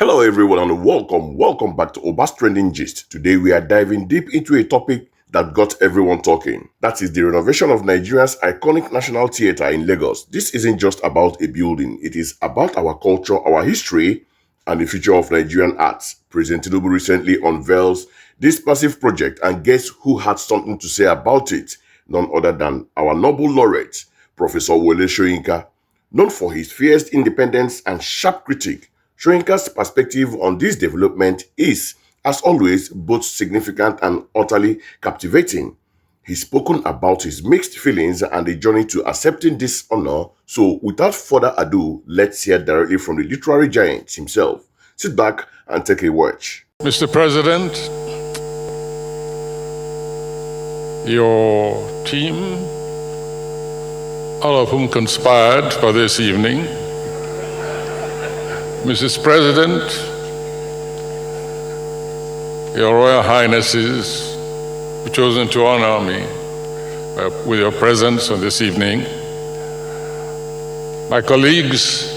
Hello everyone and welcome back to Oba's Trending Gist. Today we are diving deep into a topic that got everyone talking. That is the renovation of Nigeria's iconic National Theatre in Lagos. This isn't just about a building, it is about our culture, our history, and the future of Nigerian arts. President Tinubu recently unveils this massive project, and guess who had something to say about it? None other than our Nobel laureate, Professor Wole Soyinka. Known for his fierce independence and sharp critique, Soyinka's perspective on this development is, as always, both significant and utterly captivating. He's spoken about his mixed feelings and the journey to accepting this honor. So, without further ado, let's hear directly from the literary giant himself. Sit back and take a watch. Mr. President, your team, all of whom conspired for this evening, Mrs. President, Your Royal Highnesses, who chosen to honor me with your presence on this evening, my colleagues,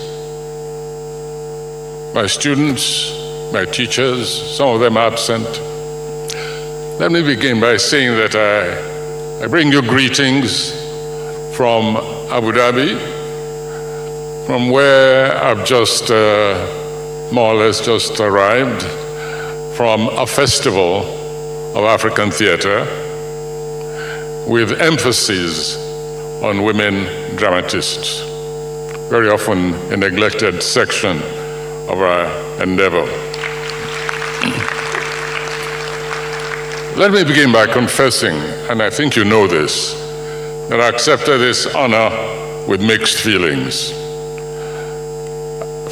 my students, my teachers, some of them absent. Let me begin by saying that I bring you greetings from Abu Dhabi, from where I've just more or less just arrived from a festival of African theater with emphasis on women dramatists, very often a neglected section of our endeavor. Let me begin by confessing, and I think you know this, that I accepted this honor with mixed feelings.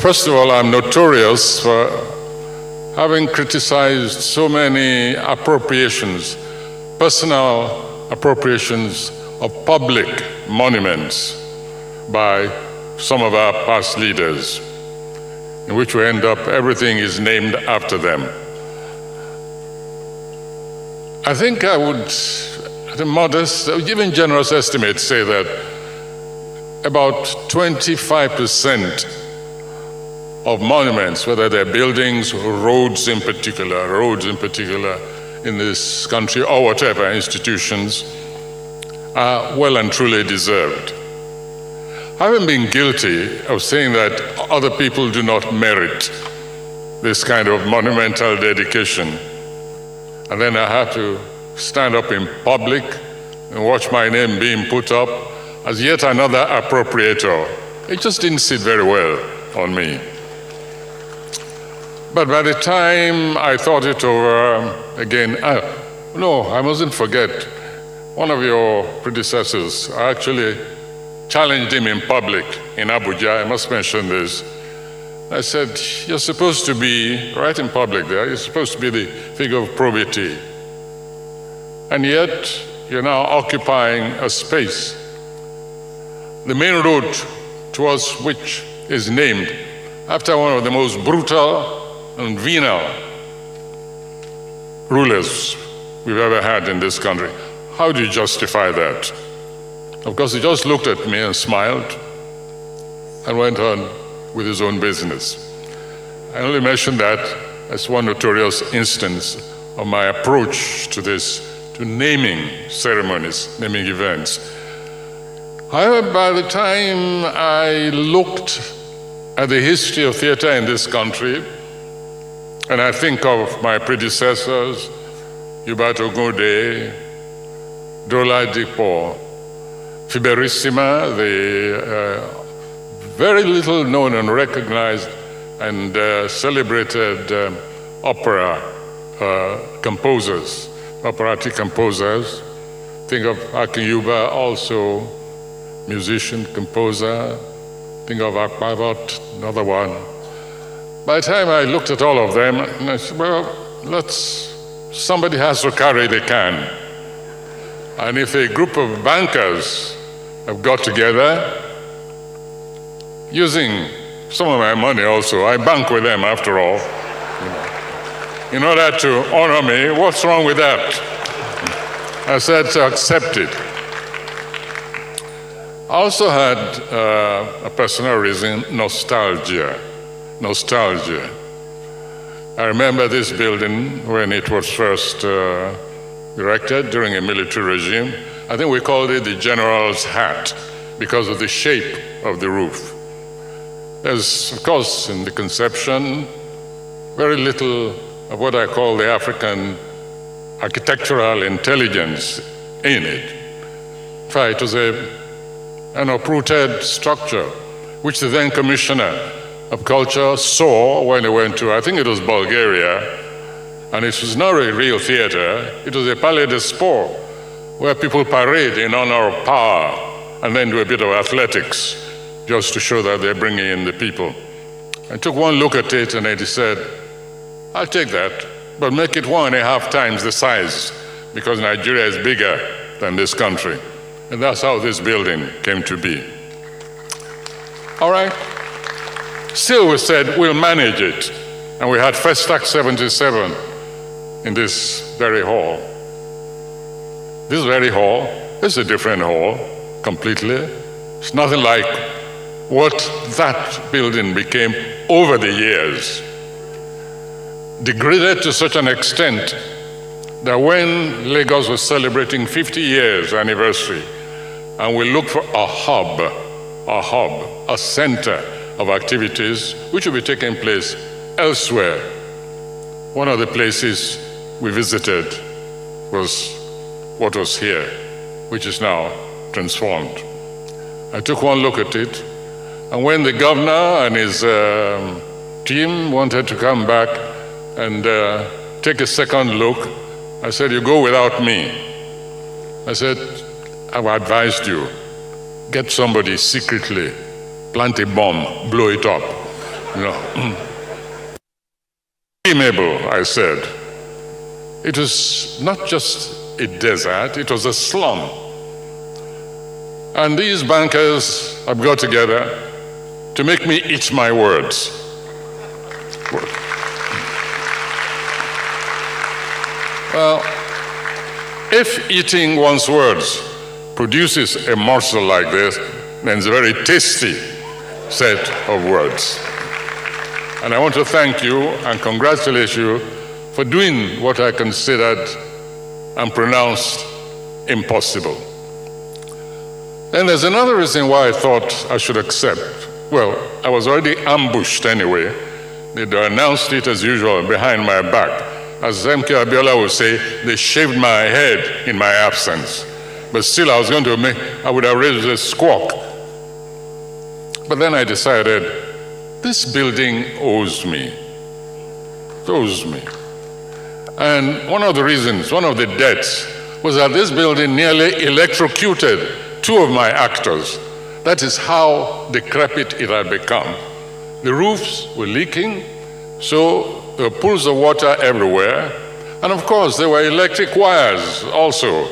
First of all, I'm notorious for having criticized so many appropriations, personal appropriations of public monuments by some of our past leaders, in which we end up, everything is named after them. I think I would, at a modest, even generous estimate, say that about 25% of monuments, whether they're buildings or roads in particular in this country or whatever institutions, are well and truly deserved. Having been guilty of saying that other people do not merit this kind of monumental dedication, and then I have to stand up in public and watch my name being put up as yet another appropriator, it just didn't sit very well on me. But by the time I thought it over again, no, I mustn't forget, one of your predecessors, I actually challenged him in public in Abuja, I must mention this. I said, you're supposed to be, right in public there, you're supposed to be the figure of probity. And yet, you're now occupying a space, the main road towards which is named after one of the most brutal and venal rulers we've ever had in this country. How do you justify that? Of course, he just looked at me and smiled and went on with his own business. I only mention that as one notorious instance of my approach to this, to naming ceremonies, naming events. However, by the time I looked at the history of theater in this country, and I think of my predecessors, Hubert Ogode, Dola Dipo, Fiberissima, the very little known and recognized and celebrated opera composers, operatic composers. Think of Akin Yuba, also musician, composer. Think of Akbavot, another one. By the time I looked at all of them, I said, well, somebody has to carry the can. And if a group of bankers have got together, using some of my money also, I bank with them after all, in order to honor me, what's wrong with that? I said to accept it. I also had a personal reason, nostalgia. I remember this building when it was first erected during a military regime. I think we called it the General's Hat because of the shape of the roof. There's, of course, in the conception, very little of what I call the African architectural intelligence in it. In fact, it was an uprooted structure, which the then Commissioner of Culture saw when he went to, I think it was Bulgaria, and it was not a real theater, it was a Palais de Sport, where people parade in honor of power and then do a bit of athletics, just to show that they're bringing in the people. I took one look at it and he said, I'll take that, but make it 1.5 times the size, because Nigeria is bigger than this country. And that's how this building came to be. All right. Still, we said, we'll manage it. And we had Festac 77 in this very hall. This very hall is a different hall, completely. It's nothing like what that building became over the years. Degraded to such an extent that when Lagos was celebrating 50 years anniversary, and we looked for a hub, a center of activities which will be taking place elsewhere. One of the places we visited was what was here, which is now transformed. I took one look at it, and when the governor and his team wanted to come back and take a second look, I said, you go without me. I said, I've advised you, get somebody secretly, plant a bomb, blow it up. You know. Mabel, I said. It was not just a desert, it was a slum. And these bankers have got together to make me eat my words. Well, if eating one's words produces a morsel like this, then it's a very tasty set of words. And I want to thank you and congratulate you for doing what I considered and pronounced impossible. Then there's another reason why I thought I should accept. Well, I was already ambushed anyway. They'd announced it as usual behind my back. As MK Abiola would say, they shaved my head in my absence. But still, I would have raised a squawk. But then I decided, this building owes me. It owes me. And one of the reasons, one of the debts, was that this building nearly electrocuted 2 of my actors. That is how decrepit it had become. The roofs were leaking, so there were pools of water everywhere. And of course, there were electric wires also.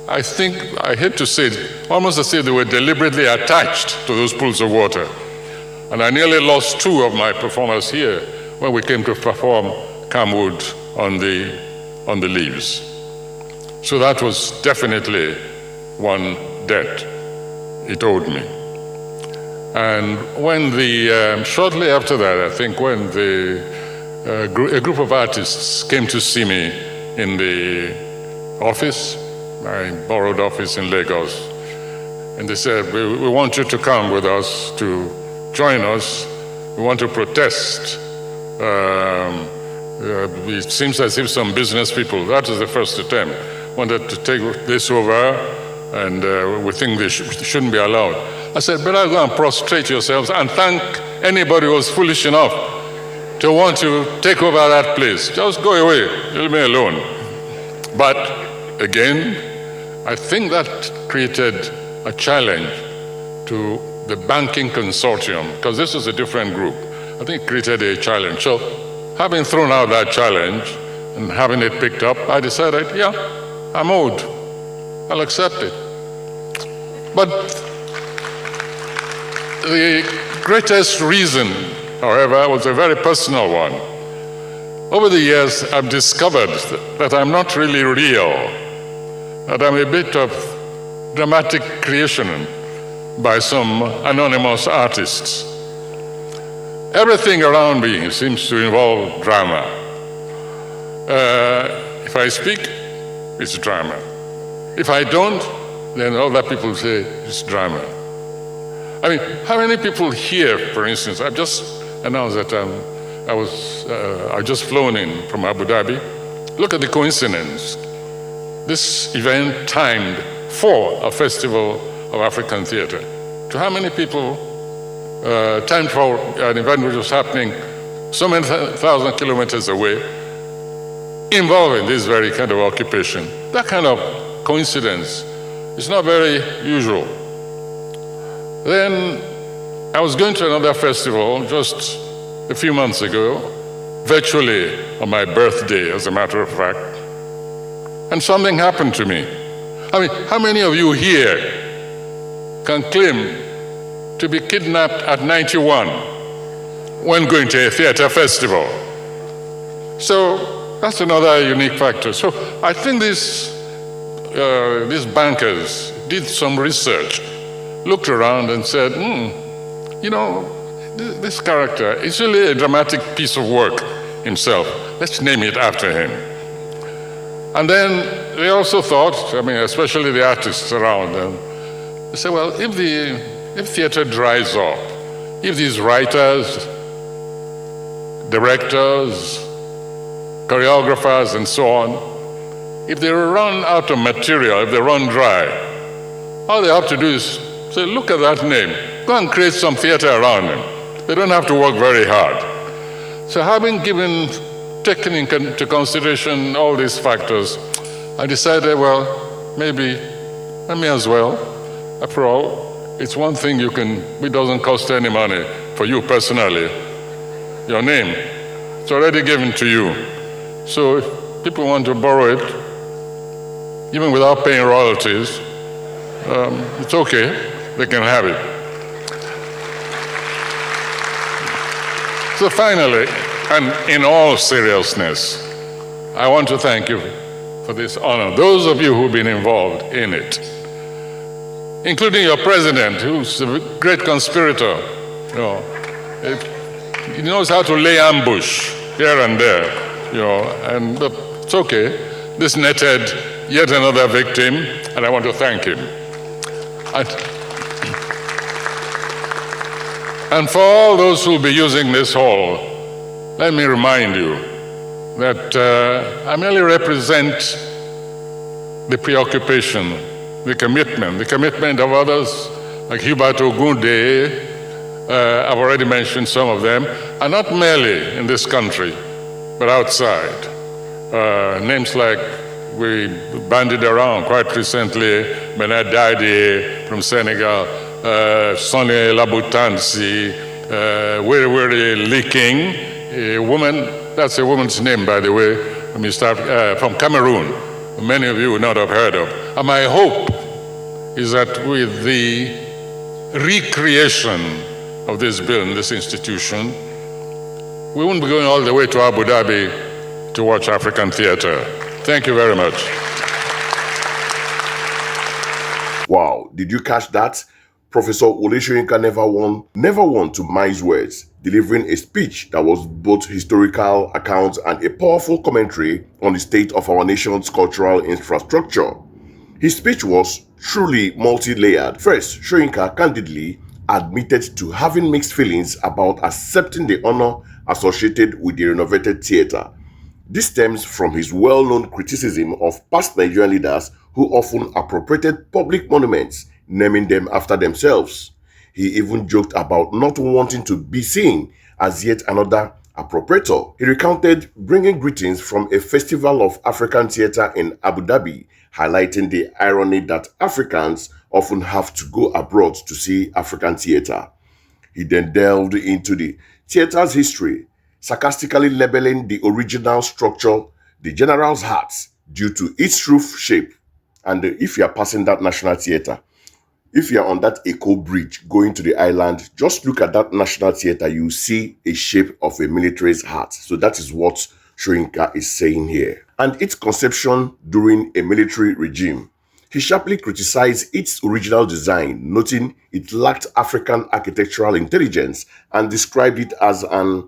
I think, I hate to say it, almost as if they were deliberately attached to those pools of water. And I nearly lost 2 of my performers here when we came to perform Camwood on the leaves. So that was definitely one debt it owed me. And when shortly after that, I think when a group of artists came to see me in the office, my borrowed office in Lagos, and they said, we want you to come with us, to join us. We want to protest. It seems as if some business people, that was the first attempt, wanted to take this over, and we think they shouldn't be allowed. I said, better go and prostrate yourselves and thank anybody who was foolish enough to want to take over that place. Just go away, leave me alone. But again, I think that created a challenge to the banking consortium, because this was a different group. I think it created a challenge. So having thrown out that challenge and having it picked up, I decided, yeah, I'm owed. I'll accept it. But the greatest reason, however, was a very personal one. Over the years, I've discovered that I'm not really real, that I'm a bit of dramatic creation by some anonymous artists. everything around me seems to involve drama. If I speak, it's drama. If I don't, then other people say it's drama. I mean, how many people here, for instance, I've just announced that I've just flown in from Abu Dhabi. Look at the coincidence. This event timed for a festival of African theater. To how many people timed for an event which was happening so many thousand kilometers away, involving this very kind of occupation? That kind of coincidence is not very usual. Then I was going to another festival just a few months ago, virtually on my birthday, as a matter of fact, and something happened to me. I mean, how many of you here can claim to be kidnapped at 91 when going to a theater festival? So that's another unique factor. So I think these bankers did some research, looked around and said, you know, this character is really a dramatic piece of work himself. Let's name it after him. And then they also thought, I mean, especially the artists around them, they said, well, if theater dries up, if these writers, directors, choreographers, and so on, if they run out of material, if they run dry, all they have to do is say, look at that name, go and create some theater around him. They don't have to work very hard. So having taken into consideration all these factors, I decided, well, maybe I may as well. After all, it's one thing it doesn't cost any money for you personally. Your name, it's already given to you. So if people want to borrow it, even without paying royalties, it's okay, they can have it. So finally, and in all seriousness, I want to thank you for this honor, those of you who've been involved in it, including your president, who's a great conspirator. You know, he knows how to lay ambush here and there, but it's okay. This netted yet another victim, and I want to thank him. And for all those who will be using this hall, let me remind you that I merely represent the preoccupation, the commitment of others like Hubert Ogunde. I've already mentioned some of them, and not merely in this country, but outside. Names like we bandied around quite recently, Bernard Dadi from Senegal, Sonny Laboutansi, Wiri Leaking, a woman, that's a woman's name, by the way, from Cameroon, many of you would not have heard of. And my hope is that with the recreation of this building, this institution, we won't be going all the way to Abu Dhabi to watch African theater. Thank you very much. Wow, did you catch that? Professor Wole Soyinka never one to mince words, delivering a speech that was both historical accounts and a powerful commentary on the state of our nation's cultural infrastructure. His speech was truly multi-layered. First, Soyinka candidly admitted to having mixed feelings about accepting the honor associated with the renovated theater. This stems from his well-known criticism of past Nigerian leaders who often appropriated public monuments, naming them after themselves. He even joked about not wanting to be seen as yet another appropriator. He recounted bringing greetings from a festival of African theater in Abu Dhabi, highlighting the irony that Africans often have to go abroad to see African theater. He then delved into the theater's history, sarcastically labeling the original structure the General's Hat due to its roof shape. And if you are passing that National Theater, if you are on that Echo Bridge going to the island, just look at that National Theater, you see a shape of a military's hat. So that is what Soyinka is saying here. And its conception during a military regime. He sharply criticized its original design, noting it lacked African architectural intelligence and described it as an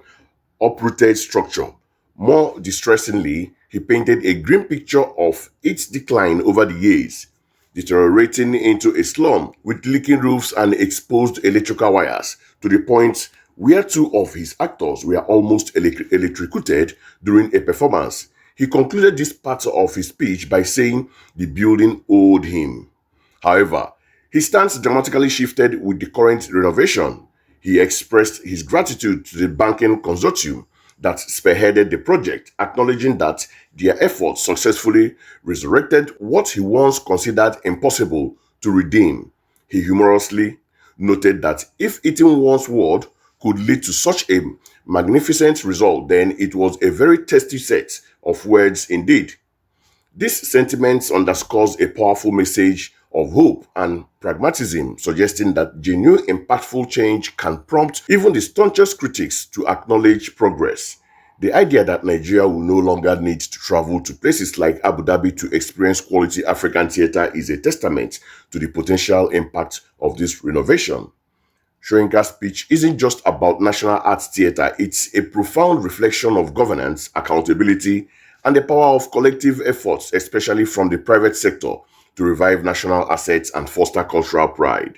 uprooted structure. More distressingly, he painted a grim picture of its decline over the years, deteriorating into a slum with leaking roofs and exposed electrical wires, to the point where two of his actors were almost electrocuted during a performance. He concluded this part of his speech by saying the building owed him. However, his stance dramatically shifted with the current renovation. He expressed his gratitude to the banking consortium that spearheaded the project, acknowledging that their efforts successfully resurrected what he once considered impossible to redeem. He humorously noted that if eating one's word could lead to such a magnificent result, then it was a very tasty set of words indeed. This sentiment underscores a powerful message of hope and pragmatism, suggesting that genuine impactful change can prompt even the staunchest critics to acknowledge progress. The idea that Nigeria will no longer need to travel to places like Abu Dhabi to experience quality African theater is a testament to the potential impact of this renovation. Soyinka's speech isn't just about national arts theatre, it's a profound reflection of governance, accountability, and the power of collective efforts, especially from the private sector, to revive national assets and foster cultural pride.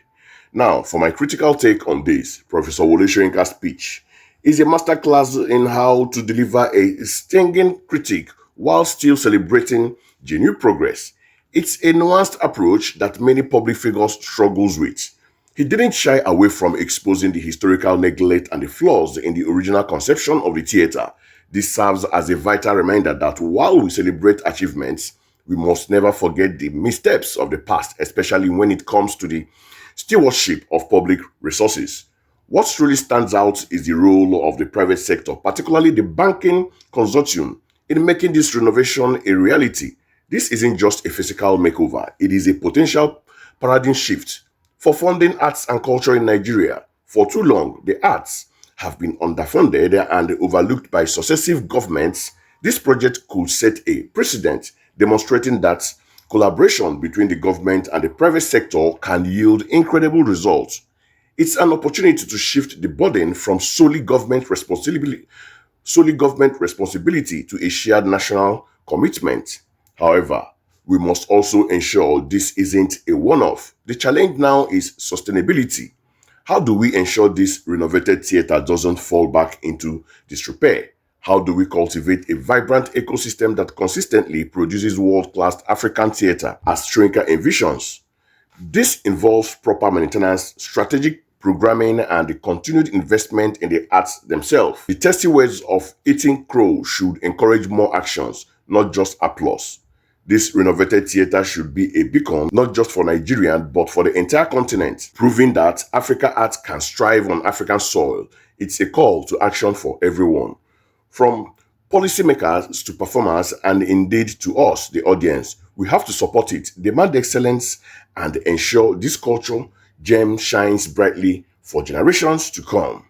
Now, for my critical take on this, Professor Wole Soyinka's speech is a masterclass in how to deliver a stinging critique while still celebrating genuine progress. It's a nuanced approach that many public figures struggles with. He didn't shy away from exposing the historical neglect and the flaws in the original conception of the theatre. This serves as a vital reminder that while we celebrate achievements, we must never forget the missteps of the past, especially when it comes to the stewardship of public resources. What truly stands out is the role of the private sector, particularly the banking consortium, in making this renovation a reality. This isn't just a physical makeover, it is a potential paradigm shift for funding arts and culture in Nigeria. For too long, the arts have been underfunded and overlooked by successive governments. This project could set a precedent, demonstrating that collaboration between the government and the private sector can yield incredible results. It's an opportunity to shift the burden from solely government responsibility to a shared national commitment. However, we must also ensure this isn't a one-off. The challenge now is sustainability. How do we ensure this renovated theater doesn't fall back into disrepair? How do we cultivate a vibrant ecosystem that consistently produces world-class African theater as Soyinka envisions? This involves proper maintenance, strategic programming, and the continued investment in the arts themselves. The tasty words of eating crow should encourage more actions, not just applause. This renovated theater should be a beacon not just for Nigerians but for the entire continent, proving that Africa art can strive on African soil. It's a call to action for everyone, from policymakers to performers and indeed to us, the audience. We have to support it, demand excellence, and ensure this culture gem shines brightly for generations to come.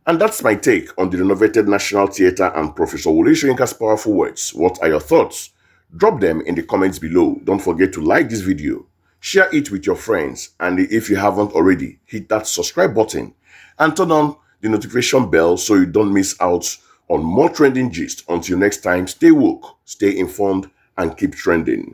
And that's my take on the renovated National Theatre and Professor Wole Soyinka's powerful words. What are your thoughts? Drop them in the comments below. Don't forget to like this video, share it with your friends, and if you haven't already, hit that subscribe button and turn on the notification bell so you don't miss out on more trending gist. Until next time, stay woke, stay informed, and keep trending.